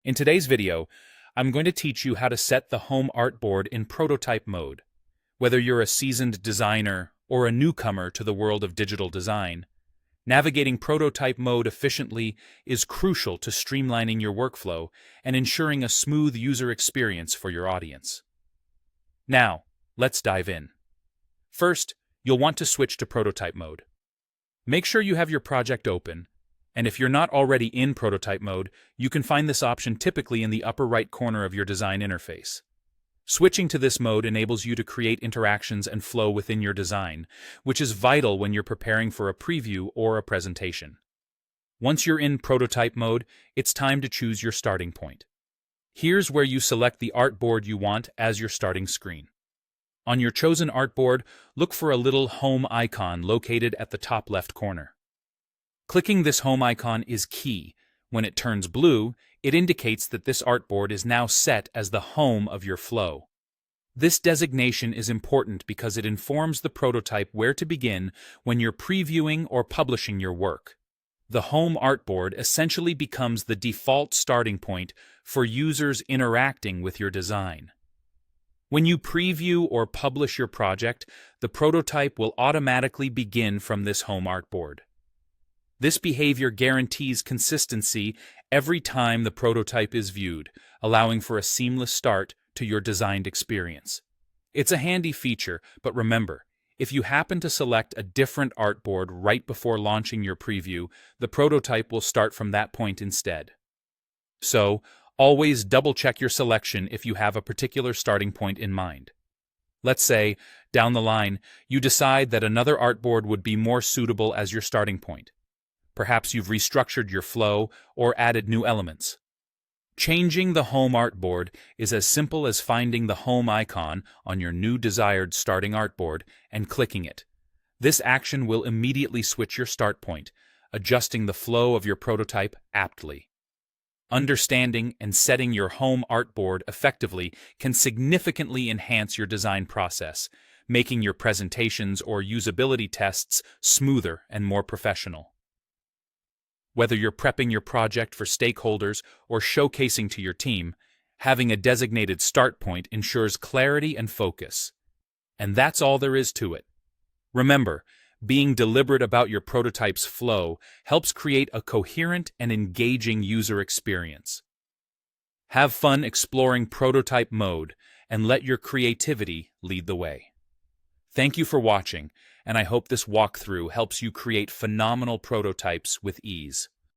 In today's video, I'm going to teach you how to set the home artboard in prototype mode. Whether you're a seasoned designer or a newcomer to the world of digital design, navigating prototype mode efficiently is crucial to streamlining your workflow and ensuring a smooth user experience for your audience. Now, let's dive in. First, you'll want to switch to prototype mode. Make sure you have your project open, and if you're not already in prototype mode, you can find this option typically in the upper right corner of your design interface. Switching to this mode enables you to create interactions and flow within your design, which is vital when you're preparing for a preview or a presentation. Once you're in prototype mode, it's time to choose your starting point. Here's where you select the artboard you want as your starting screen. On your chosen artboard, look for a little home icon located at the top left corner. Clicking this home icon is key. When it turns blue, it indicates that this artboard is now set as the home of your flow. This designation is important because it informs the prototype where to begin when you're previewing or publishing your work. The home artboard essentially becomes the default starting point for users interacting with your design. When you preview or publish your project, the prototype will automatically begin from this home artboard. This behavior guarantees consistency every time the prototype is viewed, allowing for a seamless start to your designed experience. It's a handy feature, but remember, if you happen to select a different artboard right before launching your preview, the prototype will start from that point instead. So, always double-check your selection if you have a particular starting point in mind. Let's say, down the line, you decide that another artboard would be more suitable as your starting point. Perhaps you've restructured your flow or added new elements. Changing the home artboard is as simple as finding the home icon on your new desired starting artboard and clicking it. This action will immediately switch your start point, adjusting the flow of your prototype aptly. Understanding and setting your home artboard effectively can significantly enhance your design process, making your presentations or usability tests smoother and more professional. Whether you're prepping your project for stakeholders or showcasing to your team, having a designated start point ensures clarity and focus. And that's all there is to it. Remember, being deliberate about your prototype's flow helps create a coherent and engaging user experience. Have fun exploring prototype mode and let your creativity lead the way. Thank you for watching, and I hope this walkthrough helps you create phenomenal prototypes with ease.